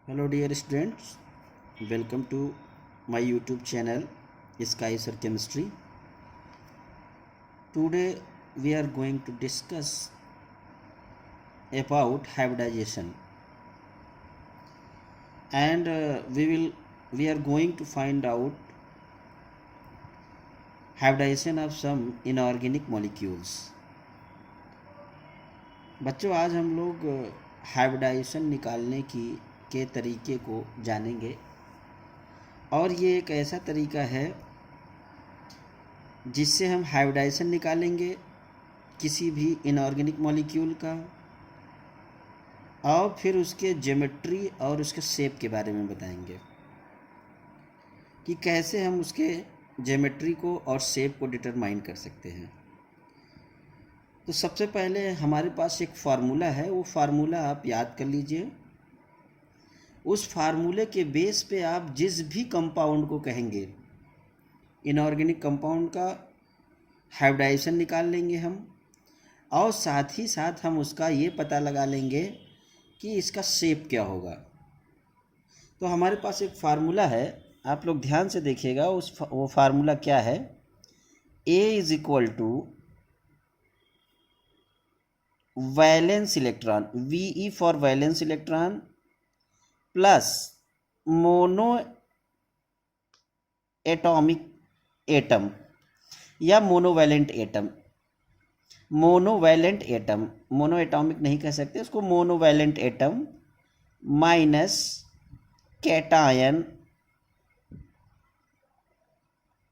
Hello dear students, welcome to my YouTube channel Sky Sir Chemistry. Today we are going to discuss about hybridization and we are going to find out hybridization of some inorganic molecules. बच्चों आज हम लोग hybridisation निकालने के तरीके को जानेंगे और ये एक ऐसा तरीका है जिससे हम हाइब्रिडाइजेशन निकालेंगे किसी भी इनऑर्गेनिक मॉलिक्यूल का और फिर उसके ज्योमेट्री और उसके शेप के बारे में बताएंगे कि कैसे हम उसके ज्योमेट्री को और शेप को डिटरमाइन कर सकते हैं। तो सबसे पहले हमारे पास एक फार्मूला है, वो फार्मूला आप याद कर लीजिए। उस फार्मूले के बेस पे आप जिस भी कंपाउंड को कहेंगे इनऑर्गेनिक कंपाउंड का हाइब्रिडाइजेशन निकाल लेंगे हम और साथ ही साथ हम उसका ये पता लगा लेंगे कि इसका शेप क्या होगा। तो हमारे पास एक फार्मूला है, आप लोग ध्यान से देखिएगा। वो फार्मूला क्या है? A is equal to valence electron, VE for valence electron plus mono atomic atom या monovalent atom. Monovalent atom, mono atomic नहीं कह सकते उसको, monovalent atom minus cation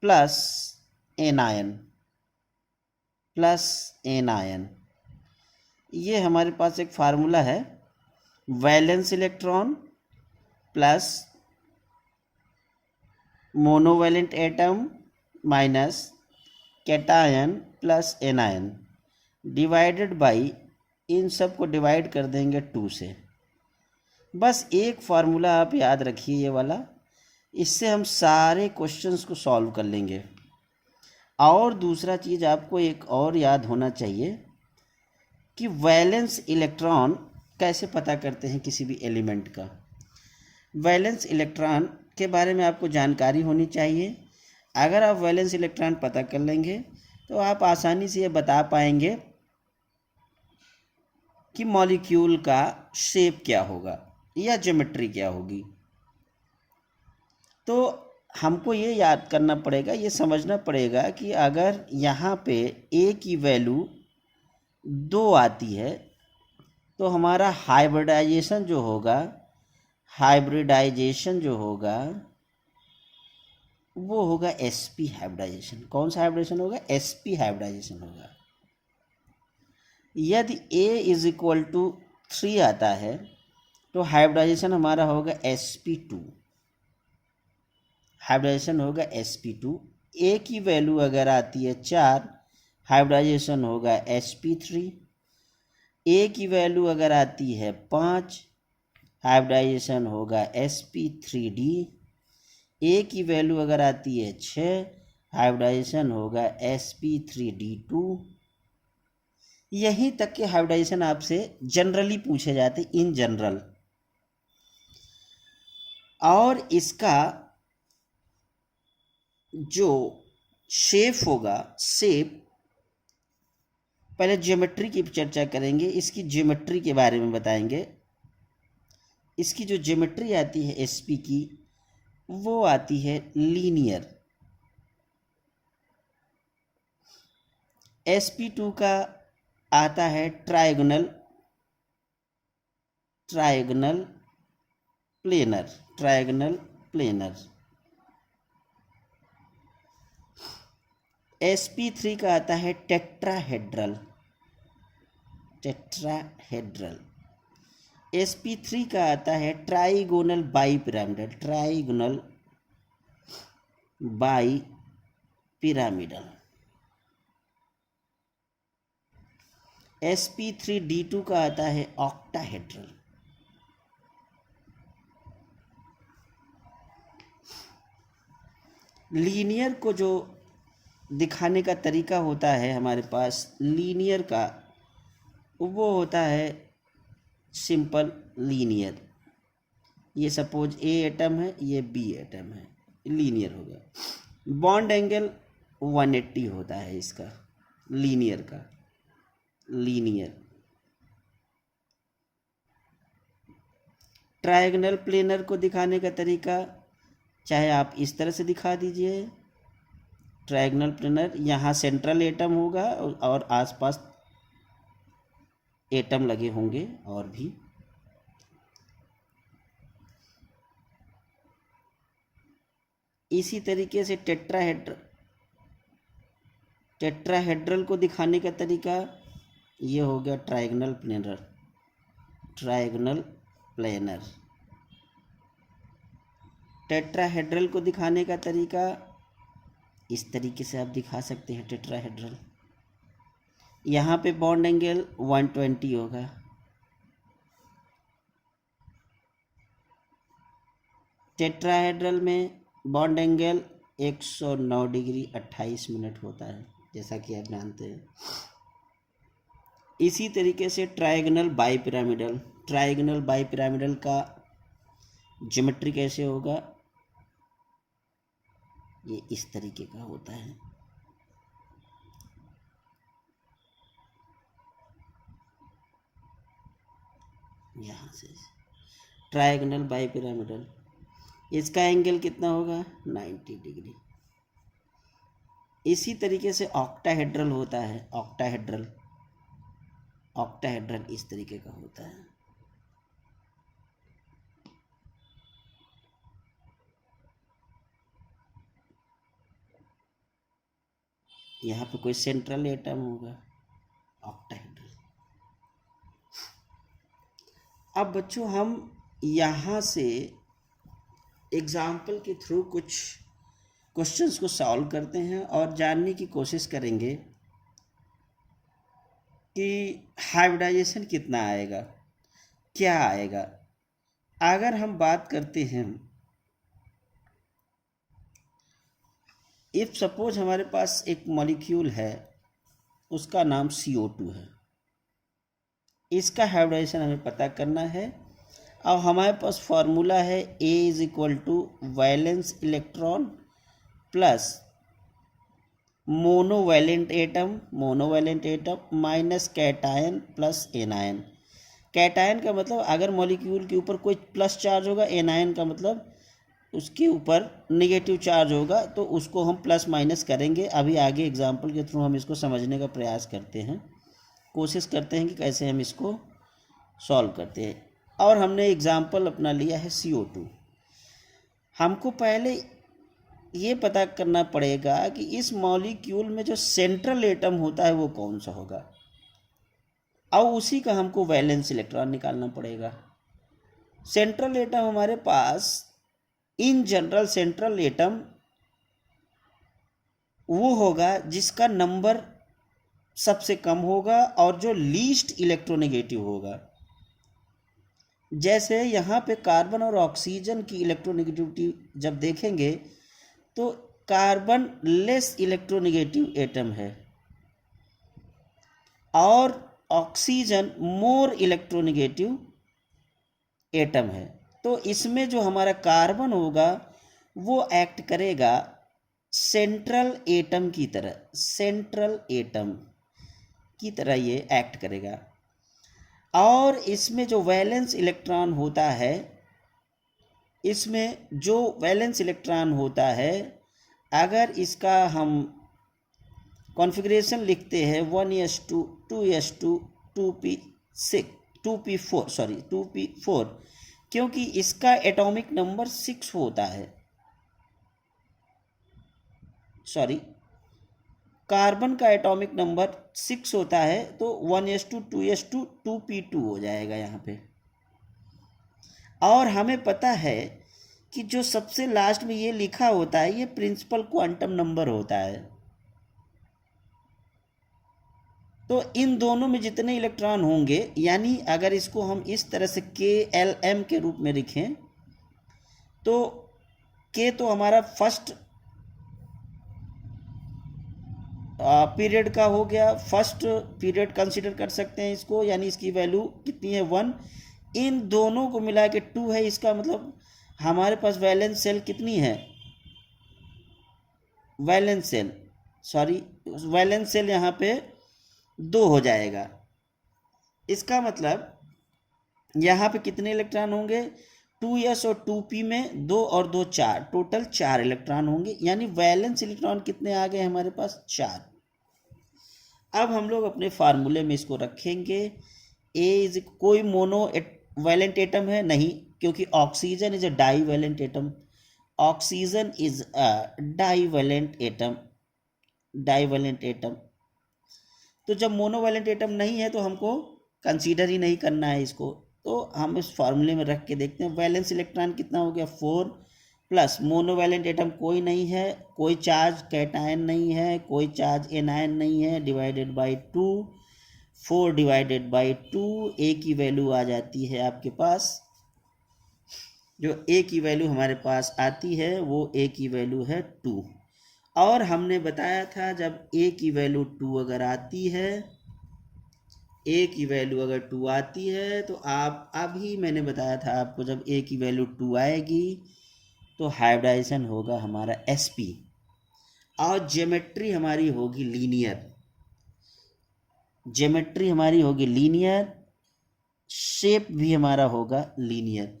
plus anion ये हमारे पास एक फार्मूला है। Valence electron plus monovalent atom minus cation plus anion divided by, इन सब को डिवाइड कर देंगे 2 से। बस एक फार्मूला आप याद रखिए ये वाला, इससे हम सारे क्वेश्चंस को सॉल्व कर लेंगे। और दूसरा चीज़ आपको एक और याद होना चाहिए कि वैलेंस इलेक्ट्रॉन कैसे पता करते हैं किसी भी एलिमेंट का। वैलेंस इलेक्ट्रॉन के बारे में आपको जानकारी होनी चाहिए। अगर आप वैलेंस इलेक्ट्रॉन पता कर लेंगे तो आप आसानी से ये बता पाएंगे कि मॉलिक्यूल का शेप क्या होगा या ज्योमेट्री क्या होगी। तो हमको ये याद करना पड़ेगा, ये समझना पड़ेगा कि अगर यहाँ पे A की वैल्यू 2 आती है तो हमारा हाइब्रिडाइजेशन जो होगा वो होगा sp हाइब्रिडाइजेशन। कौन सा हाइब्रिडाइजेशन होगा? sp हाइब्रिडाइजेशन होगा। यदि A इज इक्वल टू 3 आता है तो हाइब्रिडाइजेशन हमारा होगा sp2। हाइब्रिडाइजेशन होगा sp2। A की वैल्यू अगर आती है 4, हाइब्रिडाइजेशन होगा sp3। A की वैल्यू अगर आती है 5, हाइब्रिडाइजेशन होगा sp3d। A की वैल्यू अगर आती है 6, हाइब्रिडाइजेशन होगा sp3d2। यहीं तक के हाइब्रिडाइजेशन आपसे जनरली पूछे जाते, इन जनरल। और इसका जो शेप होगा, शेप पहले ज्योमेट्री की चर्चा करेंगे, इसकी ज्योमेट्री के बारे में बताएंगे। इसकी जो ज्योमेट्री आती है sp की, वो आती है लीनियर। sp2 का आता है ट्रायगोनल प्लेनर। sp3 का आता है टेट्राहेड्रल। sp3 का आता है ट्राइगोनल बाईपिरामिडल। sp3d2 का आता है ऑक्टाहेड्रल। लीनियर को जो दिखाने का तरीका होता है हमारे पास, लीनियर का वो होता है सिंपल लीनियर। ये सपोज ए एटम है, ये बी एटम है, लीनियर हो गया। बॉन्ड एंगल 180 होता है इसका, लीनियर का, लीनियर। ट्रायगोनल प्लेनर को दिखाने का तरीका, चाहे आप इस तरह से दिखा दीजिए, ट्रायगोनल प्लेनर, यहाँ सेंट्रल एटम होगा और आसपास एटम लगे होंगे और भी। इसी तरीके से टेट्राहेड्रल को दिखाने का तरीका ये हो गया trigonal planar, trigonal planar. Tetrahedral को दिखाने का तरीका इस तरीके से आप दिखा सकते हैं टेट्राहेड्रल। यहाँ पे बॉन्ड एंगल 120 होगा, टेट्राहेड्रल में बॉन्ड एंगल 109 डिग्री 28 मिनट होता है, जैसा कि आप जानते हैं। इसी तरीके से ट्रायगोनल बाईपिरामिडल, ट्रायगोनल बाईपिरामिडल का ज्योमेट्री कैसे होगा, ये इस तरीके का होता है। यहाँ से ट्रायगोनल बाईपिरामिडल, इसका एंगल कितना होगा, 90 डिग्री। इसी तरीके से ऑक्टाहेड्रल होता है, ऑक्टाहेड्रल, ऑक्टाहेड्रल इस तरीके का होता है। यहाँ पे कोई सेंट्रल एटम होगा, ऑक्टाहेड्रल। अब बच्चों हम यहाँ से एग्जाम्पल के थ्रू कुछ क्वेश्चंस को सॉल्व करते हैं और जानने की कोशिश करेंगे कि हाइब्रिडाइजेशन कितना आएगा, क्या आएगा। अगर हम बात करते हैं, इफ सपोज हमारे पास एक मॉलिक्यूल है, उसका नाम CO2 है, इसका हाइब्रिडाइजेशन हमें पता करना है। अब हमारे पास फॉर्मूला है A = valence electron plus monovalent atom minus cation plus anion. Cation का मतलब अगर मॉलिक्यूल के ऊपर कोई प्लस चार्ज होगा, एनायन का मतलब उसके ऊपर नेगेटिव चार्ज होगा, तो उसको हम प्लस माइनस करेंगे। अभी आगे एग्जाम्पल के थ्रू हम इसको समझने का प्रयास करते हैं, कोशिश करते हैं कि कैसे हम इसको सॉल्व करते हैं। और हमने एग्जाम्पल अपना लिया है CO2। हमको पहले ये पता करना पड़ेगा कि इस मॉलिक्यूल में जो सेंट्रल एटम होता है वो कौन सा होगा, और उसी का हमको वैलेंस इलेक्ट्रॉन निकालना पड़ेगा। सेंट्रल एटम हमारे पास इन जनरल सेंट्रल एटम वो होगा जिसका नंबर सबसे कम होगा और जो लीस्ट इलेक्ट्रोनेगेटिव होगा। जैसे यहाँ पे कार्बन और ऑक्सीजन की इलेक्ट्रोनेगेटिविटी जब देखेंगे तो कार्बन लेस इलेक्ट्रोनेगेटिव एटम है और ऑक्सीजन मोर इलेक्ट्रोनेगेटिव एटम है। तो इसमें जो हमारा कार्बन होगा वो एक्ट करेगा सेंट्रल एटम की तरह, सेंट्रल एटम की तरह ये एक्ट करेगा। और इसमें जो वैलेंस इलेक्ट्रॉन होता है, इसमें जो वैलेंस इलेक्ट्रॉन होता है, अगर इसका हम कॉन्फ़िगरेशन लिखते हैं 1s2 2s2 2p4, क्योंकि इसका एटॉमिक नंबर 6 होता है, कार्बन का एटॉमिक नंबर 6 होता है, तो 1s2 2s2 2p2 हो जाएगा यहाँ पे। और हमें पता है कि जो सबसे लास्ट में ये लिखा होता है ये प्रिंसिपल क्वांटम नंबर होता है। तो इन दोनों में जितने इलेक्ट्रॉन होंगे, यानी अगर इसको हम इस तरह से KLM के रूप में लिखें तो K तो हमारा फर्स्ट पीरियड का हो गया, फर्स्ट पीरियड कंसिडर कर सकते हैं इसको, यानी इसकी वैल्यू कितनी है 1। इन दोनों को मिला के 2 है, इसका मतलब हमारे पास वैलेंस सेल कितनी है, valence shell, sorry valence shell यहाँ पे 2 हो जाएगा। इसका मतलब यहाँ पे कितने इलेक्ट्रॉन होंगे, 2s और 2p में 2 और 2 4, टोटल 4 इलेक्ट्रॉन होंगे, यानी वैलेंस इलेक्ट्रॉन कितने आ गए हमारे पास, 4। अब हम लोग अपने फार्मूले में इसको रखेंगे। ए इज कोई मोनो वैलेंट एटम है नहीं, क्योंकि oxygen is a divalent atom, oxygen is a divalent atom, divalent atom. तो जब मोनोवैलेंट एटम नहीं है तो हमको कंसीडर ही नहीं करना है इसको, तो हम इस फार्मूले में रख के देखते हैं। वैलेंस इलेक्ट्रॉन कितना हो गया, 4 प्लस मोनोवैलेंट एटम कोई नहीं है, कोई चार्ज कैटायन नहीं है, कोई चार्ज एनायन नहीं है, डिवाइडेड बाई 2, 4 डिवाइडेड बाई 2, ए की वैल्यू आ जाती है आपके पास, जो ए की वैल्यू हमारे पास आती है वो ए की वैल्यू है 2। और हमने बताया था जब ए की वैल्यू 2 अगर आती है, ए की वैल्यू अगर 2 आती है तो आप अभी मैंने बताया था आपको, जब ए की वैल्यू 2 आएगी तो हाइब्रिडाइजेशन होगा हमारा sp, और ज्योमेट्री हमारी होगी लीनियर, ज्योमेट्री हमारी होगी लीनियर, शेप भी हमारा होगा लीनियर।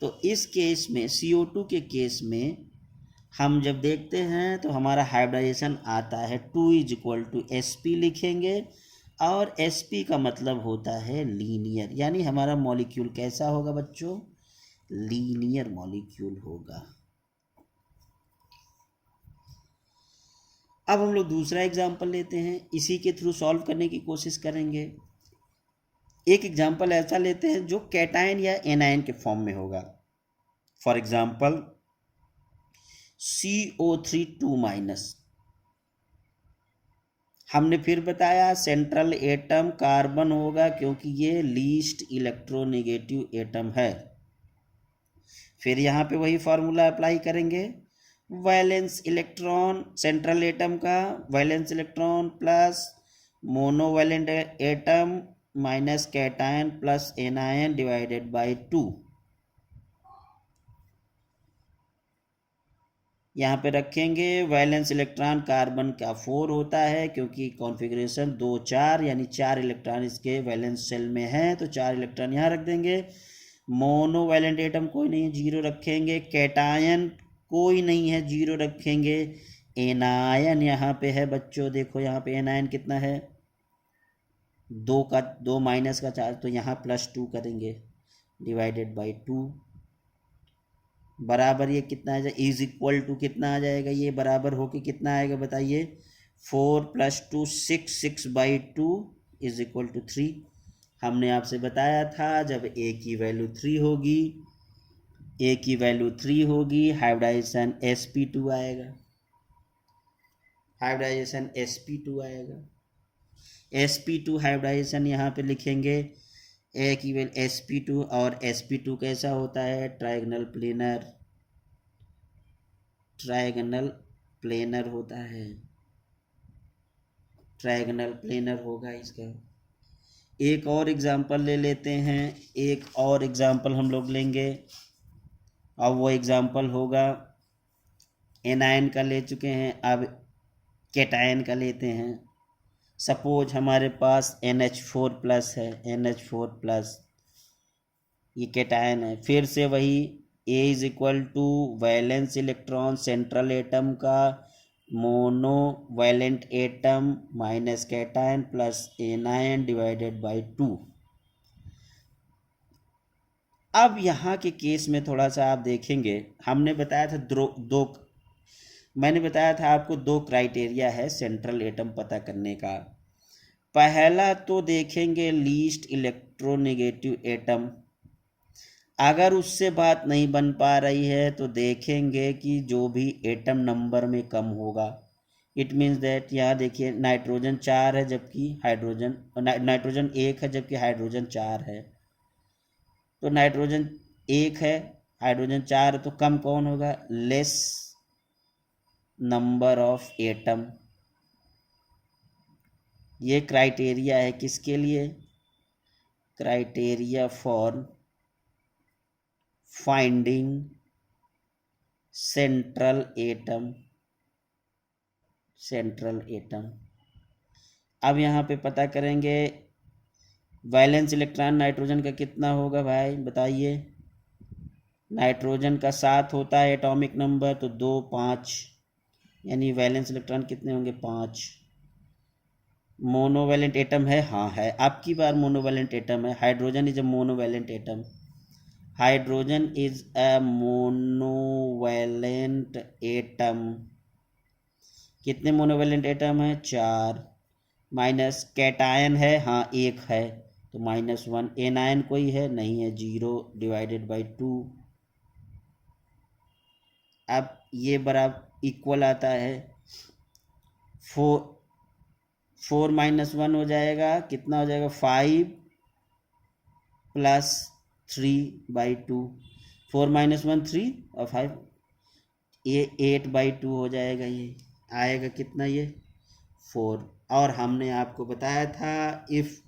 तो इस केस में CO2 के केस में हम जब देखते हैं तो हमारा हाइब्रिडाइजेशन आता है 2 इज इक्वल टू sp लिखेंगे, और sp का मतलब होता है लीनियर, यानी हमारा मॉलिक्यूल कैसा होगा बच्चों, लीनियर मॉलिक्यूल होगा। अब हम लोग दूसरा एग्जाम्पल लेते हैं, इसी के थ्रू सॉल्व करने की कोशिश करेंगे। एक एग्जाम्पल ऐसा लेते हैं जो कैटायन या एनायन के फॉर्म में होगा। फॉर एग्जाम्पल CO3 2-, हमने फिर बताया सेंट्रल एटम कार्बन होगा क्योंकि ये लीस्ट इलेक्ट्रोनेगेटिव एटम है। फिर यहाँ पे वही फार्मूला अप्लाई करेंगे, वैलेंस इलेक्ट्रॉन सेंट्रल एटम का valence electron plus monovalent atom minus cation plus anion divided by 2। यहाँ पे रखेंगे वैलेंस इलेक्ट्रॉन कार्बन का 4 होता है क्योंकि कॉन्फ़िगरेशन 2 4, यानी 4 इलेक्ट्रॉन इसके वैलेंस शेल में है, तो 4 इलेक्ट्रॉन यहाँ रख देंगे। मोनोवैलेंट एटम कोई नहीं है, 0 रखेंगे। कैटायन कोई नहीं है, 0 रखेंगे। एनायन यहाँ पे है बच्चों, देखो यहाँ पे एनायन कितना है, 2 माइनस का चार्ज, तो यहाँ +2 करेंगे डिवाइडेड बाई 2, बराबर ये कितना आ जाएगा, इज इक्वल टू कितना आ जाएगा, ये बराबर होके कितना आएगा बताइए, 4 + 2 6, 6/2 इज इक्वल टू 3। हमने आपसे बताया था जब ए की वैल्यू 3 होगी, ए की वैल्यू 3 होगी, हाइब्रिडाइजेशन sp2 आएगा, हाइब्रिडाइजेशन sp2 आएगा। sp2 हाइब्रिडाइजेशन यहाँ पे लिखेंगे, ए की वैल्यू sp2, और sp2 कैसा होता है, ट्रायगोनल प्लेनर, ट्रायगोनल प्लेनर होता है, ट्रायगोनल प्लेनर होगा इसका। एक और एग्जांपल ले लेते हैं, एक और एग्जांपल हम लोग लेंगे, और वो एग्जांपल होगा एनायन का ले चुके हैं, अब कैटायन का लेते हैं। सपोज हमारे पास NH4+ है, NH4+, ये कैटायन है। फिर से वही A is equal to valence electron central atom का monovalent atom minus cation plus anion divided by 2। अब यहाँ के केस में थोड़ा सा आप देखेंगे, हमने बताया था दो मैंने बताया था आपको 2 क्राइटेरिया है सेंट्रल एटम पता करने का। पहला तो देखेंगे लीस्ट इलेक्ट्रोनेगेटिव एटम, अगर उससे बात नहीं बन पा रही है तो देखेंगे कि जो भी एटम नंबर में कम होगा, इट मीन्स दैट यहाँ देखिए नाइट्रोजन 4 है जबकि नाइट्रोजन 1 है जबकि हाइड्रोजन 4 है, तो नाइट्रोजन 1 है, हाइड्रोजन 4 है, तो कम कौन होगा, लेस नंबर ऑफ एटम। ये क्राइटेरिया है किसके लिए, criteria for finding central atom. अब यहाँ पे पता करेंगे वैलेंस इलेक्ट्रॉन नाइट्रोजन का कितना होगा भाई बताइए। नाइट्रोजन का 7 होता है एटॉमिक नंबर, तो 2 5, यानी वैलेंस इलेक्ट्रॉन कितने होंगे 5। मोनोवैलेंट एटम है, हाँ है, आपकी बार मोनोवैलेंट एटम है। Hydrogen is a monovalent atom. Hydrogen is a monovalent atom. कितने मोनोवैलेंट एटम है 4। माइनस कैटायन है, हाँ 1 है, तो -1। एनायन कोई है नहीं है, 0 डिवाइडेड बाई 2। अब ये बराबर इक्वल आता है 4 -1 हो जाएगा, कितना हो जाएगा 5 + 3/2। 4 - 1 3 और 5, ये 8/2 हो जाएगा। ये आएगा कितना ये 4। और हमने आपको बताया था if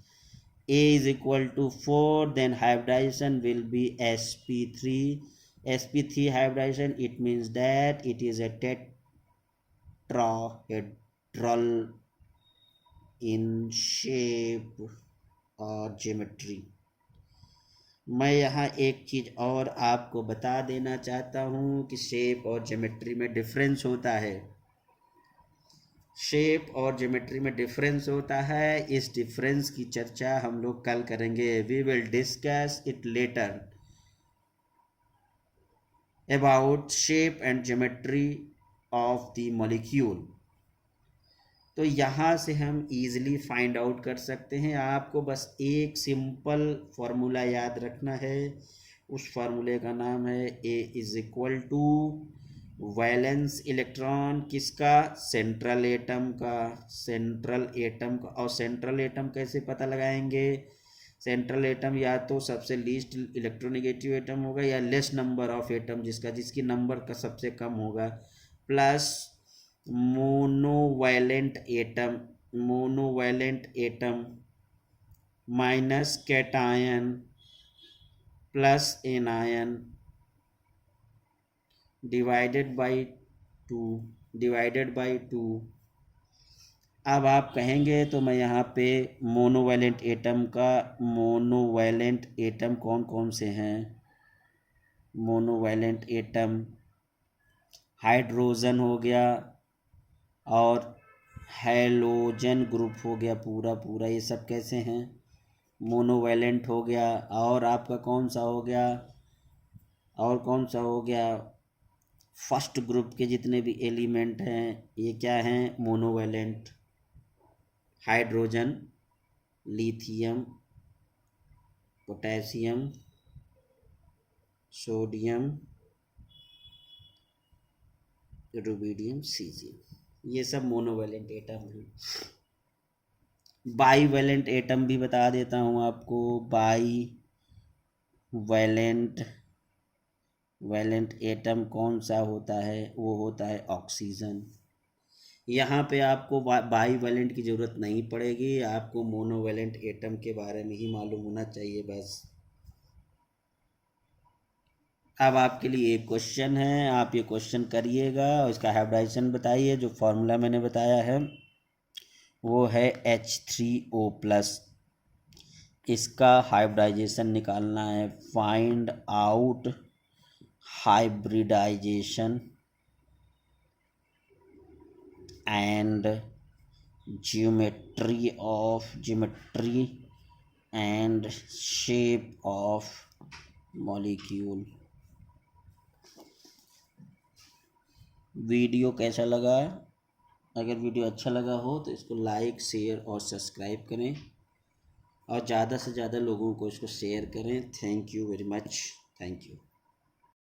A is equal to 4 then hybridization will be sp3। sp3 hybridization, it means that it is a tetrahedral in shape और ज्योमेट्री। मैं यहाँ एक चीज़ और आपको बता देना चाहता हूँ कि शेप और ज्योमेट्री में डिफरेंस होता है। शेप और ज्योमेट्री में डिफरेंस होता है, इस डिफरेंस की चर्चा हम लोग कल करेंगे। We will discuss it later about shape and geometry of the molecule. तो यहाँ से हम इजीली फाइंड आउट कर सकते हैं। आपको बस एक सिंपल फार्मूला याद रखना है, उस फार्मूले का नाम है A is equal to valence electron किसका, सेंट्रल एटम का। और सेंट्रल एटम कैसे पता लगाएंगे। सेंट्रल एटम या तो सबसे लीस्ट इलेक्ट्रोनेगेटिव एटम होगा या लेस नंबर ऑफ एटम जिसकी नंबर का सबसे कम होगा, plus monovalent atom minus cation plus anion divided by 2। अब आप कहेंगे तो मैं यहाँ पे मोनोवैलेंट एटम कौन कौन से हैं। मोनोवैलेंट एटम हाइड्रोजन हो गया और हैलोजन ग्रुप हो गया, पूरा ये सब कैसे हैं मोनोवैलेंट हो गया। और आपका कौन सा हो गया फर्स्ट ग्रुप के जितने भी एलिमेंट हैं ये क्या हैं monovalent. Hydrogen, lithium, potassium, sodium, rubidium, caesium, ये सब मोनोवैलेंट एटम हैं। बाईवैलेंट एटम भी बता देता हूँ आपको। वैलेंट एटम कौन सा होता है, वो होता है ऑक्सीजन। यहाँ पे आपको बाईवैलेंट की ज़रूरत नहीं पड़ेगी, आपको मोनोवैलेंट एटम के बारे में ही मालूम होना चाहिए बस। अब आपके लिए एक क्वेश्चन है, आप ये क्वेश्चन करिएगा और इसका हाइब्रिडाइजेशन बताइए। जो फॉर्मूला मैंने बताया है वो है H3O+। इसका हाइब्रिडाइजेशन निकालना है। Find out hybridization and geometry and shape of molecule. Video कैसा लगा। अगर वीडियो अच्छा लगा हो तो इसको लाइक शेयर और सब्सक्राइब करें और ज़्यादा से ज़्यादा लोगों को इसको शेयर करें। Thank you very much. Thank you.